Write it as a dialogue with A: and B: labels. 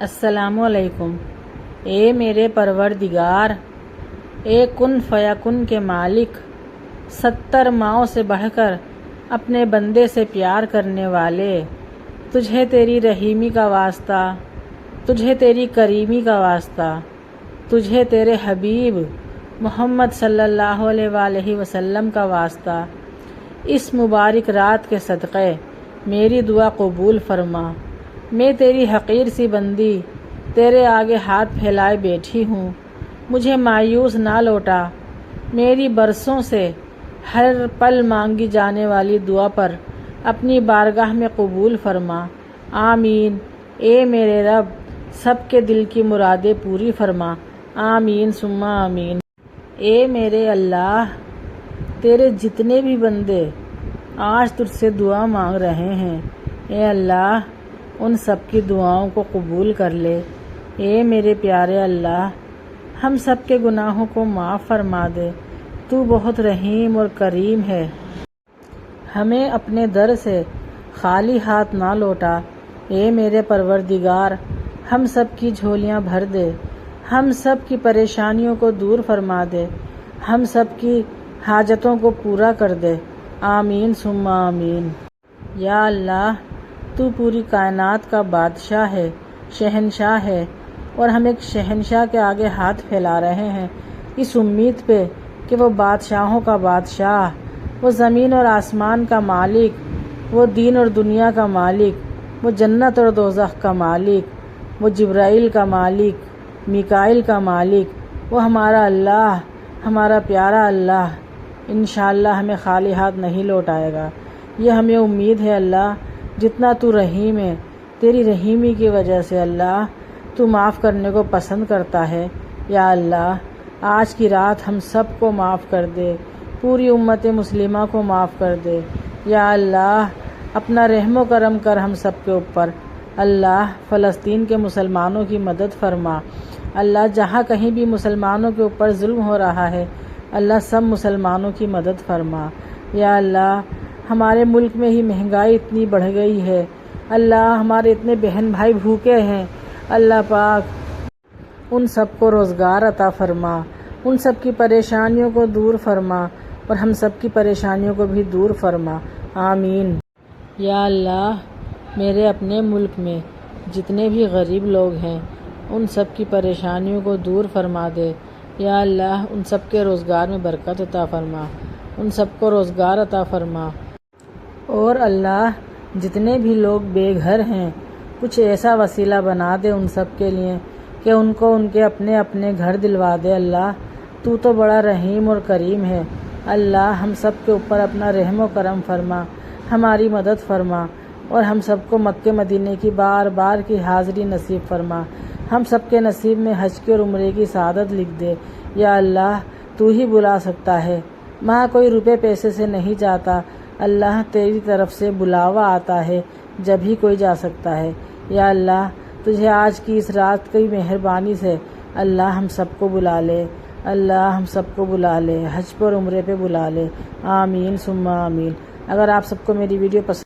A: السلام علیکم۔ اے میرے پروردگار، اے کن فیکن کے مالک، 70 ماؤں سے بڑھ کر اپنے بندے سے پیار کرنے والے، تجھے تیری رحیمی کا واسطہ، تجھے تیری کریمی کا واسطہ، تجھے تیرے حبیب محمد صلی اللہ علیہ وآلہ وسلم کا واسطہ، اس مبارک رات کے صدقے میری دعا قبول فرما۔ میں تیری حقیر سی بندی تیرے آگے ہاتھ پھیلائے بیٹھی ہوں، مجھے مایوس نہ لوٹا۔ میری برسوں سے ہر پل مانگی جانے والی دعا پر اپنی بارگاہ میں قبول فرما۔ آمین۔ اے میرے رب، سب کے دل کی مرادیں پوری فرما۔ آمین ثم آمین۔ اے میرے اللہ، تیرے جتنے بھی بندے آج تجھ سے دعا مانگ رہے ہیں، اے اللہ ان سب کی دعاؤں کو قبول کر لے۔ اے میرے پیارے اللہ، ہم سب کے گناہوں کو معاف فرما دے، تو بہت رحیم اور کریم ہے۔ ہمیں اپنے در سے خالی ہاتھ نہ لوٹا۔ اے میرے پروردگار، ہم سب کی جھولیاں بھر دے، ہم سب کی پریشانیوں کو دور فرما دے، ہم سب کی حاجتوں کو پورا کر دے۔ آمین ثم آمین۔ یا اللہ، تو پوری کائنات کا بادشاہ ہے، شہنشاہ ہے، اور ہم ایک شہنشاہ کے آگے ہاتھ پھیلا رہے ہیں اس امید پہ کہ وہ بادشاہوں کا بادشاہ، وہ زمین اور آسمان کا مالک، وہ دین اور دنیا کا مالک، وہ جنت اور دوزخ کا مالک، وہ جبرائیل کا مالک، میکائیل کا مالک، وہ ہمارا اللہ، ہمارا پیارا اللہ انشاءاللہ ہمیں خالی ہاتھ نہیں لوٹائے گا۔ یہ ہمیں امید ہے اللہ، جتنا تو رحیم ہے، تیری رحیمی کی وجہ سے اللہ تو معاف کرنے کو پسند کرتا ہے۔ یا اللہ، آج کی رات ہم سب کو معاف کر دے، پوری امت مسلمہ کو معاف کر دے۔ یا اللہ، اپنا رحم و کرم کر ہم سب کے اوپر۔ اللہ، فلسطین کے مسلمانوں کی مدد فرما۔ اللہ، جہاں کہیں بھی مسلمانوں کے اوپر ظلم ہو رہا ہے، اللہ سب مسلمانوں کی مدد فرما۔ یا اللہ، ہمارے ملک میں ہی مہنگائی اتنی بڑھ گئی ہے، اللہ ہمارے اتنے بہن بھائی بھوکے ہیں، اللہ پاک ان سب کو روزگار عطا فرما، ان سب کی پریشانیوں کو دور فرما، اور ہم سب کی پریشانیوں کو بھی دور فرما۔ آمین۔ یا اللہ، میرے اپنے ملک میں جتنے بھی غریب لوگ ہیں ان سب کی پریشانیوں کو دور فرما دے۔ یا اللہ، ان سب کے روزگار میں برکت عطا فرما، ان سب کو روزگار عطا فرما۔ اور اللہ، جتنے بھی لوگ بے گھر ہیں کچھ ایسا وسیلہ بنا دے ان سب کے لیے کہ ان کو ان کے اپنے اپنے گھر دلوا دے۔ اللہ، تو بڑا رحیم اور کریم ہے۔ اللہ، ہم سب کے اوپر اپنا رحم و کرم فرما، ہماری مدد فرما، اور ہم سب کو مکہ مدینے کی بار بار کی حاضری نصیب فرما۔ ہم سب کے نصیب میں حج کے اور عمرے کی سعادت لکھ دے۔ یا اللہ، تو ہی بلا سکتا ہے، وہاں کوئی روپے پیسے سے نہیں جاتا، اللہ تیری طرف سے بلاوا آتا ہے، جب ہی کوئی جا سکتا ہے۔ یا اللہ، تجھے آج کی اس رات کی مہربانی سے اللہ ہم سب کو بلا لے، اللہ ہم سب کو بلا لے، حج پر عمرے پہ بلا لے۔ آمین ثم آمین۔ اگر آپ سب کو میری ویڈیو پسند